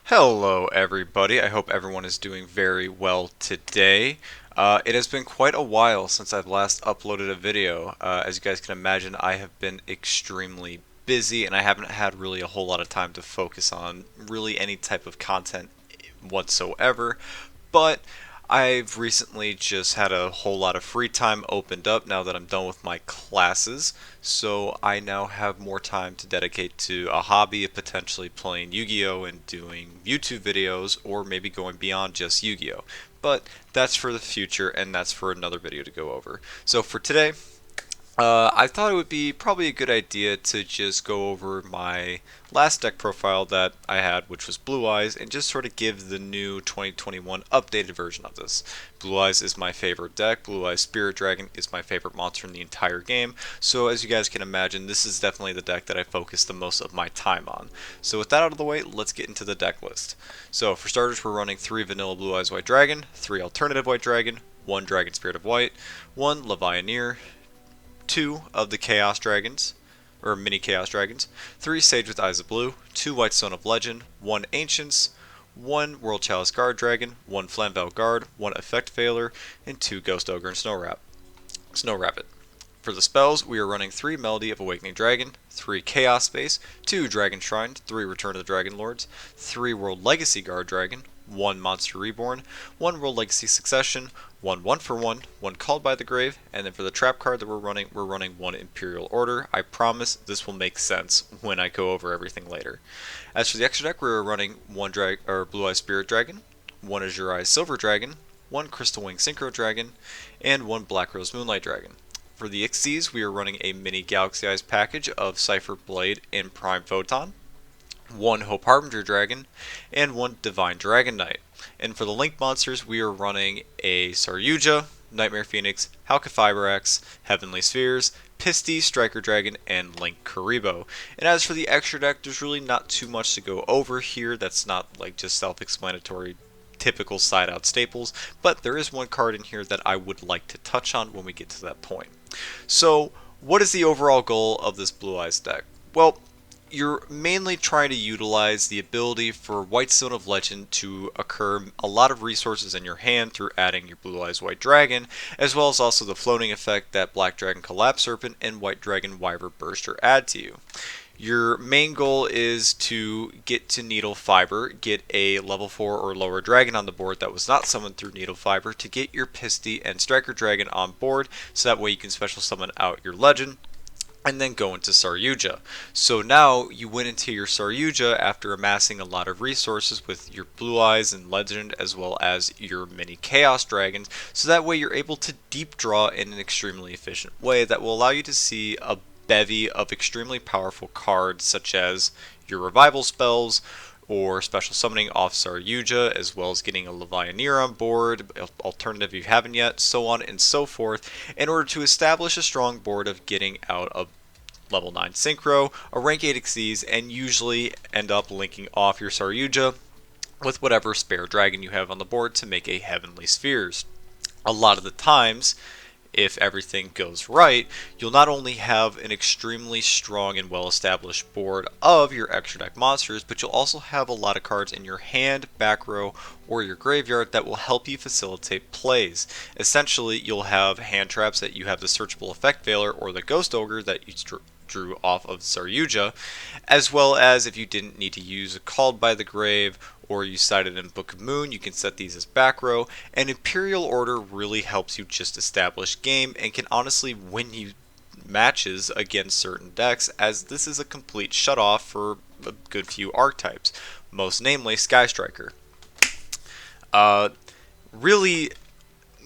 Hello, everybody. I hope everyone is doing very well today. It has been quite a while since I've last uploaded a video. As you guys can imagine, I have been extremely busy and I haven't had really a whole lot of time to focus on really any type of content whatsoever. But I've recently just had a whole lot of free time opened up now that I'm done with my classes, so I now have more time to dedicate to a hobby of potentially playing Yu-Gi-Oh! And doing YouTube videos, or maybe going beyond just Yu-Gi-Oh! But that's for the future, and that's for another video to go over. So for today, I thought it would be probably a good idea to just go over my last deck profile that I had, which was Blue Eyes, and just sort of give the new 2021 updated version of this. Blue Eyes is my favorite deck. Blue Eyes Spirit Dragon is my favorite monster in the entire game. So as you guys can imagine, this is definitely the deck that I focus the most of my time on. So with that out of the way, let's get into the deck list. So for starters, we're running 3 vanilla Blue Eyes White Dragon, 3 alternative White Dragon, 1 Dragon Spirit of White, 1 Levianeer, 2 of the Chaos Dragons, or Mini Chaos Dragons, 3 Sage with Eyes of Blue, 2 White Stone of Legend, 1 Ancients, 1 World Chalice Guard Dragon, 1 Flamvel Guard, 1 Effect Veiler, and 2 Ghost Ogre and Snow Rabbit. For the spells, we are running 3 Melody of Awakening Dragon, 3 Chaos Space, 2 Dragon Shrine, 3 Return of the Dragon Lords, 3 World Legacy Guard Dragon, 1 Monster Reborn, 1 World Legacy Succession, 1 for 1, 1 Called by the Grave, and then for the trap card that we're running 1 Imperial Order. I promise this will make sense when I go over everything later. As for the extra deck, we're running 1 Blue Eyes Spirit Dragon, 1 Azure Eyes Silver Dragon, 1 Crystal Wing Synchro Dragon, and 1 Black Rose Moonlight Dragon. For the XCs, we are running a mini Galaxy Eyes package of Cypher Blade and Prime Photon, 1 Hope Harbinger Dragon, and 1 Divine Dragon Knight. And for the Link monsters, we are running a Saryuja, Nightmare Phoenix, Halqifibrax, Heavenly Spheres, Pisty, Striker Dragon, and Link Karibo. And as for the extra deck, there's really not too much to go over here. That's not like just self-explanatory typical side out staples, but there is one card in here that I would like to touch on when we get to that point. So, what is the overall goal of this Blue Eyes deck? Well, you're mainly trying to utilize the ability for White Stone of Legend to occur a lot of resources in your hand through adding your Blue Eyes White Dragon, as well as also the floating effect that Black Dragon Collapse Serpent and White Dragon Wyver Burster add to you. Your main goal is to get to Needle Fiber, get a level 4 or lower dragon on the board that was not summoned through Needle Fiber to get your Pisty and Striker Dragon on board, so that way you can special summon out your Legend and then go into Saryuja. So now you went into your Saryuja after amassing a lot of resources with your Blue Eyes and Legend as well as your mini Chaos Dragons, so that way you're able to deep draw in an extremely efficient way that will allow you to see a bevy of extremely powerful cards such as your revival spells or special summoning off Saryuja, as well as getting a Levianeer on board, alternative if you haven't yet, so on and so forth, in order to establish a strong board of getting out of level 9 Synchro, a rank 8 Xyz, and usually end up linking off your Saryuja with whatever spare dragon you have on the board to make a Heavenly Spheres. A lot of the times, if everything goes right, you'll not only have an extremely strong and well-established board of your extra deck monsters, but you'll also have a lot of cards in your hand, back row, or your graveyard that will help you facilitate plays. Essentially, you'll have hand traps that you have the searchable effect veiler or the ghost ogre that you drew off of Saryuja, as well as if you didn't need to use a Called by the Grave or you cited in Book of Moon, you can set these as back row, and Imperial Order really helps you just establish game and can honestly win you matches against certain decks, as this is a complete shutoff for a good few archetypes, most namely Sky Striker. Really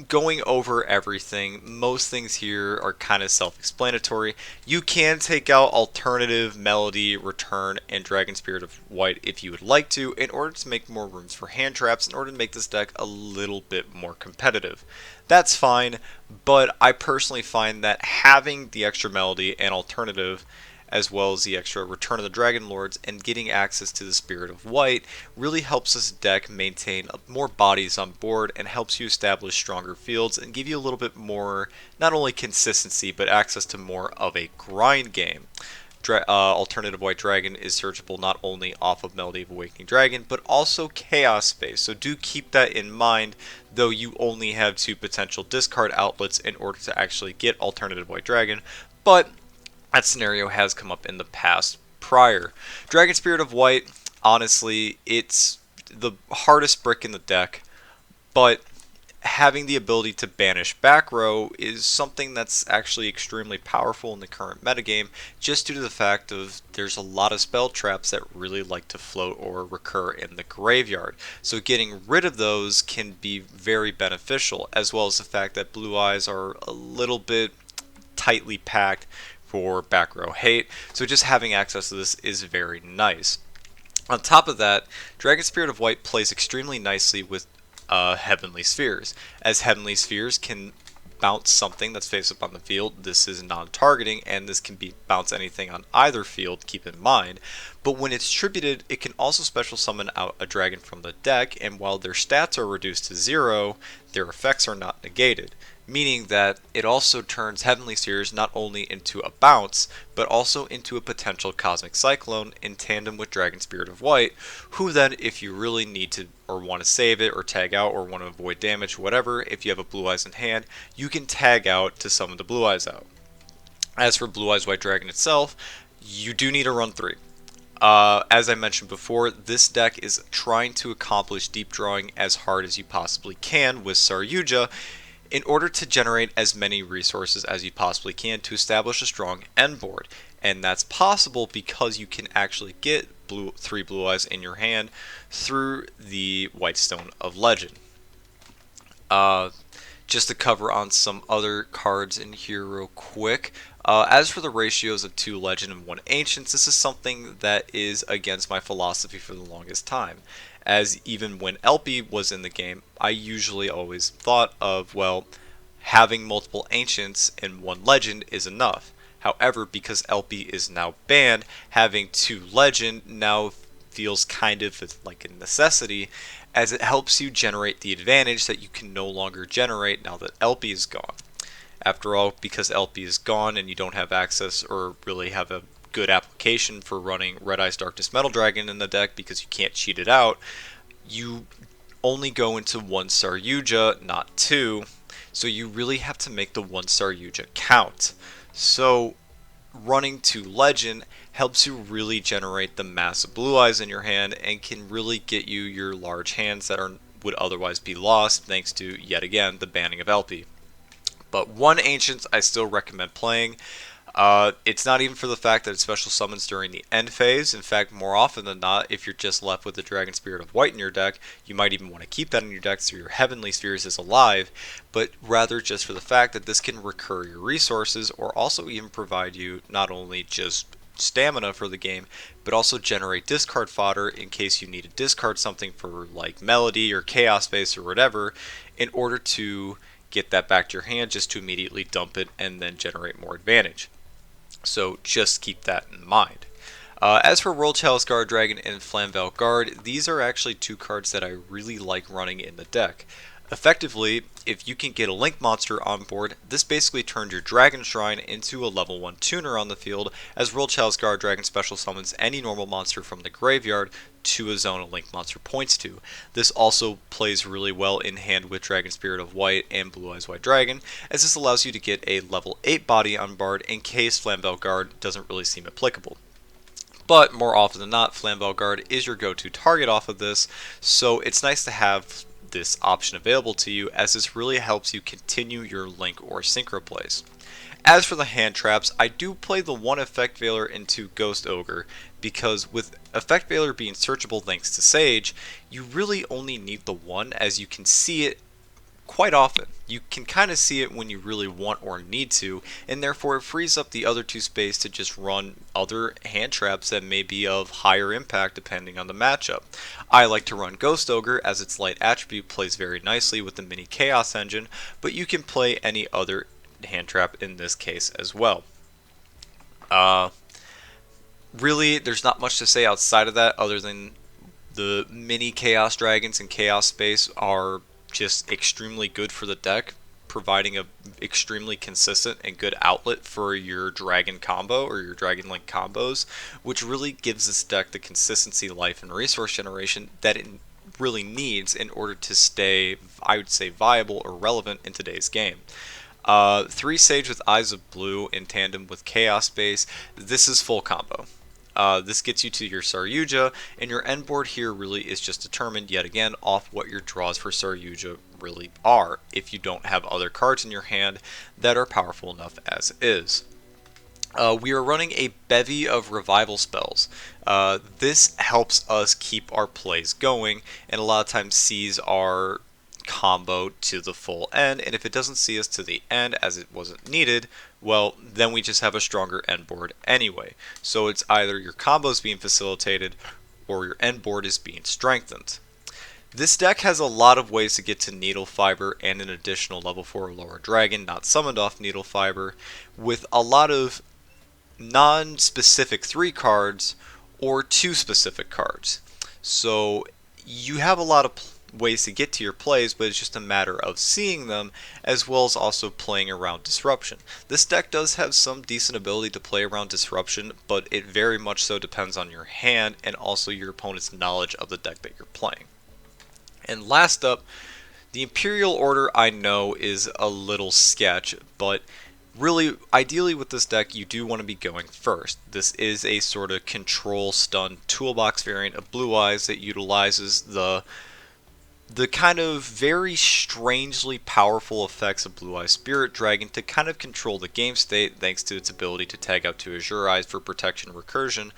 going over everything, most things here are kind of self-explanatory. You can take out alternative Melody, Return, and Dragon Spirit of White if you would like to, in order to make more rooms for hand traps, in order to make this deck a little bit more competitive. That's fine, but I personally find that having the extra Melody and alternative, as well as the extra Return of the Dragon Lords and getting access to the Spirit of White, really helps this deck maintain more bodies on board and helps you establish stronger fields and give you a little bit more, not only consistency, but access to more of a grind game. Alternative White Dragon is searchable not only off of Melody of Awakening Dragon, but also Chaos Space. So do keep that in mind, though you only have 2 potential discard outlets in order to actually get Alternative White Dragon. But that scenario has come up in the past prior. Dragon Spirit of White, honestly, it's the hardest brick in the deck, but having the ability to banish back row is something that's actually extremely powerful in the current metagame, just due to the fact of there's a lot of spell traps that really like to float or recur in the graveyard. So getting rid of those can be very beneficial, as well as the fact that blue eyes are a little bit tightly packed for back row hate, so just having access to this is very nice. On top of that, Dragon Spirit of White plays extremely nicely with Heavenly Spheres, as Heavenly Spheres can bounce something that's face up on the field. This is non-targeting, and this can be bounce anything on either field, keep in mind. But when it's tributed, it can also special summon out a dragon from the deck, and while their stats are reduced to 0, their effects are not negated. Meaning that it also turns Heavenly Spheres not only into a bounce, but also into a potential Cosmic Cyclone in tandem with Dragon Spirit of White, who then, if you really need to or want to save it or tag out or want to avoid damage, whatever, if you have a Blue Eyes in hand, you can tag out to summon the Blue Eyes out. As for Blue Eyes White Dragon itself, you do need to run 3. As I mentioned before, this deck is trying to accomplish deep drawing as hard as you possibly can with Saryuja, in order to generate as many resources as you possibly can to establish a strong end board. And that's possible because you can actually get 3 blue eyes in your hand through the White Stone of Legend. Just to cover on some other cards in here real quick. As for the ratios of 2 Legend and 1 Ancients, this is something that is against my philosophy for the longest time. As even when LP was in the game, I usually always thought of, well, having multiple Ancients and 1 Legend is enough. However, because LP is now banned, having 2 Legend now feels kind of like a necessity, as it helps you generate the advantage that you can no longer generate now that LP is gone. After all, because LP is gone and you don't have access or really have a good application for running Red Eyes Darkness Metal Dragon in the deck because you can't cheat it out, you only go into 1 Saryuja, not 2, so you really have to make the 1 Saryuja count. So running 2 Legend helps you really generate the massive blue eyes in your hand and can really get you your large hands that would otherwise be lost thanks to, yet again, the banning of LP. But 1 Ancient I still recommend playing. It's not even for the fact that it special summons during the end phase. In fact, more often than not, if you're just left with the Dragon Spirit of White in your deck, you might even want to keep that in your deck so your Heavenly Spheres is alive, but rather just for the fact that this can recur your resources or also even provide you not only just stamina for the game, but also generate discard fodder in case you need to discard something for like Melody or Chaos Space or whatever, in order to get that back to your hand just to immediately dump it and then generate more advantage. So just keep that in mind. As for World Chalice Guard Dragon and Flamvell Guard, these are actually 2 cards that I really like running in the deck. Effectively, if you can get a Link monster on board, this basically turns your Dragon Shrine into a level 1 tuner on the field, as World Chalice Guard Dragon special summons any normal monster from the graveyard to a zone a Link monster points to. This also plays really well in hand with Dragon Spirit of White and Blue Eyes White Dragon, as this allows you to get a level 8 body on board in case Flamvell Guard doesn't really seem applicable. But more often than not, Flamvell Guard is your go-to target off of this, so it's nice to have this option available to you, as this really helps you continue your Link or Synchro plays. As for the hand traps, I do play the 1 Effect Veiler into Ghost Ogre, because with Effect Veiler being searchable thanks to Sage, you really only need the 1, as you can see it quite often. You can kind of see it when you really want or need to, and therefore it frees up the other 2 space to just run other hand traps that may be of higher impact depending on the matchup. I like to run Ghost Ogre, as its light attribute plays very nicely with the mini Chaos engine, but you can play any other hand trap in this case as well. Really, there's not much to say outside of that other than the mini Chaos Dragons and Chaos Space are just extremely good for the deck. providing a extremely consistent and good outlet for your dragon combo or your dragon link combos, which really gives this deck the consistency, life, and resource generation that it really needs in order to stay, I would say, viable or relevant in today's game. 3 Sage with Eyes of Blue in tandem with Chaos Base, this is full combo. This gets you to your Saryuja, and your end board here really is just determined, yet again, off what your draws for Saryuja really are, if you don't have other cards in your hand that are powerful enough as is. We are running a bevy of revival spells. This helps us keep our plays going, and a lot of times sees our combo to the full end, and if it doesn't see us to the end as it wasn't needed, well, then we just have a stronger end board anyway. So it's either your combos being facilitated or your end board is being strengthened. This deck has a lot of ways to get to Needle Fiber and an additional level 4 lower dragon not summoned off Needle Fiber, with a lot of non-specific 3 cards or 2 specific cards. So you have a lot of ways to get to your plays, but it's just a matter of seeing them as well as also playing around disruption. This deck does have some decent ability to play around disruption, but it very much so depends on your hand and also your opponent's knowledge of the deck that you're playing. And last up, the Imperial Order I know is a little sketch, but really, ideally with this deck, you do want to be going first. This is a sort of control stun toolbox variant of Blue Eyes that utilizes the kind of very strangely powerful effects of Blue Eyes Spirit Dragon to kind of control the game state thanks to its ability to tag out to Azure Eyes for protection and recursion,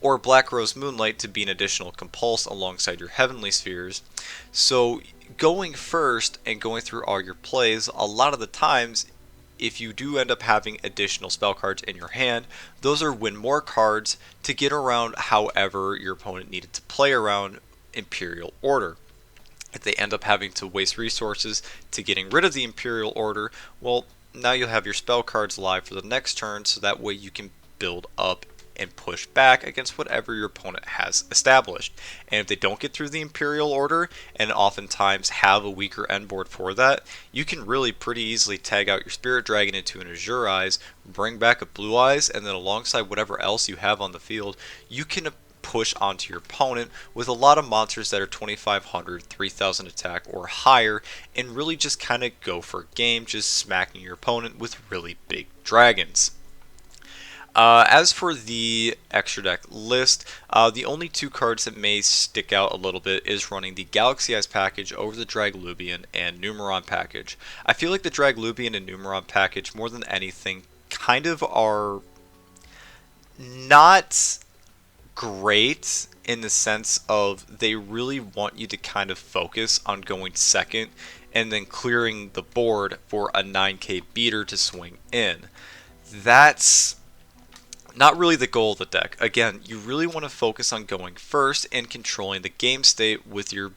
or Black Rose Moonlight to be an additional compulse alongside your Heavenly Spheres. So going first and going through all your plays, a lot of the times, if you do end up having additional spell cards in your hand, those are win more cards to get around however your opponent needed to play around Imperial Order. If they end up having to waste resources to getting rid of the Imperial Order, well, now you'll have your spell cards live for the next turn, so that way you can build up and push back against whatever your opponent has established. And if they don't get through the Imperial Order, and oftentimes have a weaker end board for that, you can really pretty easily tag out your Spirit Dragon into an Azure Eyes, bring back a Blue Eyes, and then alongside whatever else you have on the field, you can push onto your opponent with a lot of monsters that are 2500, 3000 attack or higher, and really just kind of go for game, just smacking your opponent with really big dragons. As for the extra deck list, the only 2 cards that may stick out a little bit is running the Galaxy Eyes package over the Draglubian and Numeron package. I feel like the Draglubian and Numeron package, more than anything, kind of are not great in the sense of they really want you to kind of focus on going second and then clearing the board for a 9k beater to swing in. That's not really the goal of the deck. Again, you really want to focus on going first and controlling the game state with your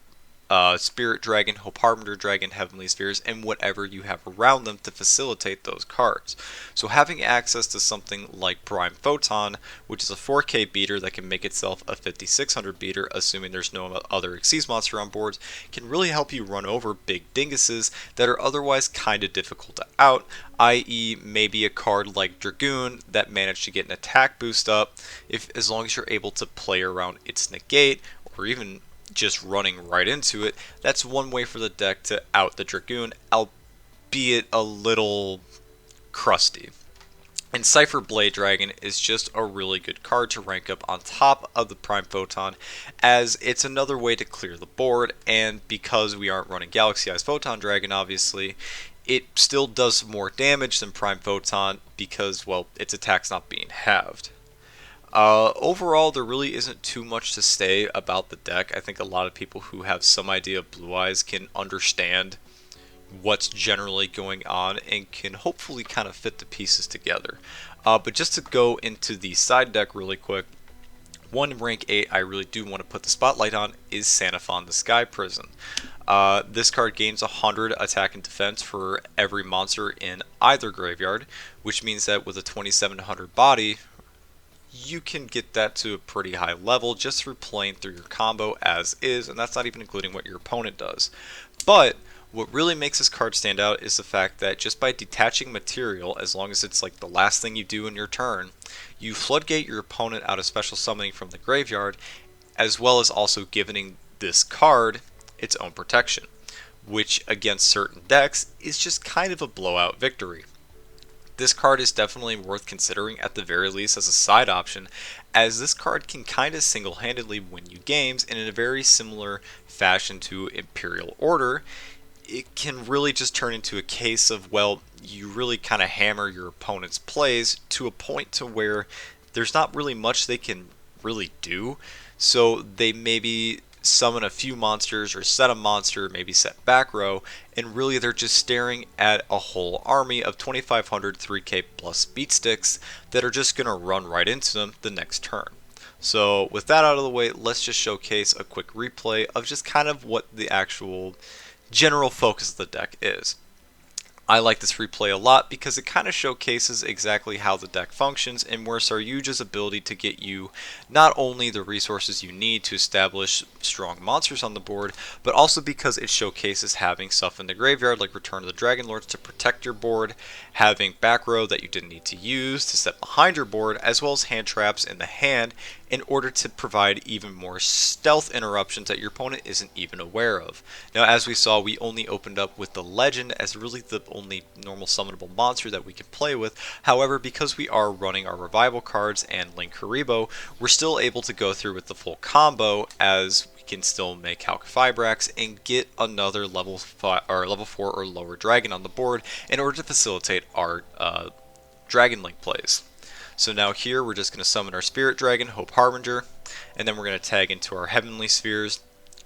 Spirit Dragon, Hope Harbinger Dragon, Heavenly Spheres, and whatever you have around them to facilitate those cards. So having access to something like Prime Photon, which is a 4k beater that can make itself a 5600 beater, assuming there's no other Xyz monster on boards, can really help you run over big dinguses that are otherwise kind of difficult to out, i.e. maybe a card like Dragoon that managed to get an attack boost up, as long as you're able to play around its negate, or even just running right into it. That's one way for the deck to out the Dragoon, albeit a little crusty. And Cypher Blade Dragon is just a really good card to rank up on top of the Prime Photon, as it's another way to clear the board, and because we aren't running Galaxy Eyes Photon Dragon, obviously, it still does more damage than Prime Photon because, well, its attack's not being halved. Overall, there really isn't too much to say about the deck. I think a lot of people who have some idea of Blue Eyes can understand what's generally going on and can hopefully kind of fit the pieces together. But just to go into the side deck really quick, one in rank 8 I really do want to put the spotlight on is Sanafon the Sky Prison. This card gains 100 attack and defense for every monster in either graveyard, which means that with a 2700 body, you can get that to a pretty high level just through playing through your combo as is, and that's not even including what your opponent does. But What really makes this card stand out is the fact that just by detaching material, as long as it's like the last thing you do in your turn, you floodgate your opponent out of special summoning from the graveyard, as well as also giving this card its own protection, which against certain decks is just kind of a blowout victory. This card is definitely worth considering at the very least as a side option, as this card can kind of single-handedly win you games, and in a very similar fashion to Imperial Order, it can really just turn into a case of, well, you really kind of hammer your opponent's plays to a point to where there's not really much they can really do. So they maybe summon a few monsters or set a monster, maybe set back row, and really they're just staring at a whole army of 2500 3k plus beat sticks that are just going to run right into them the next turn. So with that out of the way, let's just showcase a quick replay of just kind of what the actual general focus of the deck is. I like this replay a lot because it kind of showcases exactly how the deck functions and where Saryuja's ability to get you not only the resources you need to establish strong monsters on the board, but also because it showcases having stuff in the graveyard like Return of the Dragon Lords to protect your board, having back row that you didn't need to use to set behind your board, as well as hand traps in the hand in order to provide even more stealth interruptions that your opponent isn't even aware of. Now, as we saw, we only opened up with the Legend as really the only normal summonable monster that we can play with. However, because we are running our revival cards and Link Haribo, we're still able to go through with the full combo, as we can still make Halqifibrax and get another level 5 or level 4 or lower dragon on the board in order to facilitate our Dragon Link plays. So now here we're just going to summon our Spirit Dragon, Hope Harbinger, and then we're going to tag into our Heavenly Spheres,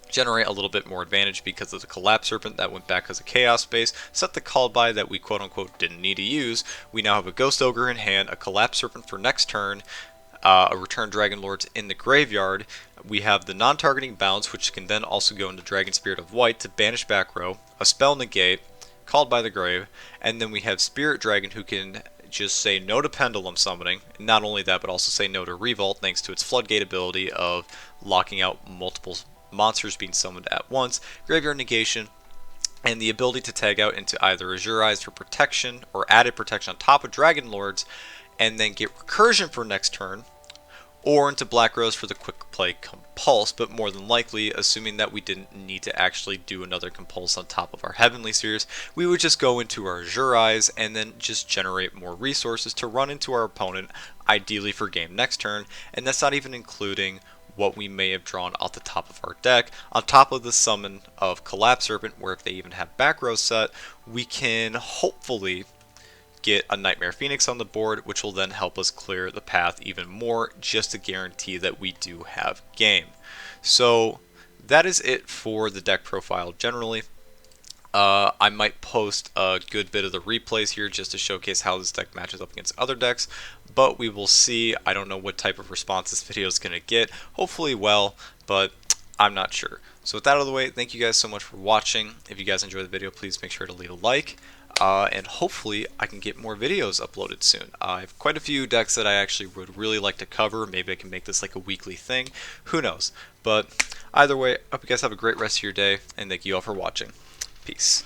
generate a little bit more advantage because of the Collapse Serpent that went back as a Chaos base, set the call by that we quote unquote didn't need to use. We now have a Ghost Ogre in hand, a Collapse Serpent for next turn, a Return Dragon Lords in the graveyard. We have the non-targeting bounce, which can then also go into Dragon Spirit of White to banish back row, a Spell Negate, called by the grave, and then we have Spirit Dragon who can just say no to Pendulum Summoning. Not only that, but also say no to Revolt thanks to its Floodgate ability of locking out multiple monsters being summoned at once, Graveyard Negation, and the ability to tag out into either Azure Eyes for protection or added protection on top of Dragon Lords, and then get Recursion for next turn, or into Black Rose for the quick play Compulse, but more than likely, assuming that we didn't need to actually do another Compulse on top of our Heavenly Spheres, we would just go into our Azure Eyes and then just generate more resources to run into our opponent, ideally for game next turn, and that's not even including what we may have drawn off the top of our deck, on top of the summon of Collapse Serpent, where if they even have back row set, we can hopefully get a Nightmare Phoenix on the board, which will then help us clear the path even more, just to guarantee that we do have game. So that is it for the deck profile generally. I might post a good bit of the replays here just to showcase how this deck matches up against other decks, but we will see. I don't know what type of response this video is going to get. Hopefully well, but I'm not sure. So with that out of the way, thank you guys so much for watching. If you guys enjoyed the video, please make sure to leave a like. And hopefully I can get more videos uploaded soon. I have quite a few decks that I actually would really like to cover. Maybe I can make this like a weekly thing. Who knows? But either way, I hope you guys have a great rest of your day, and thank you all for watching. Peace.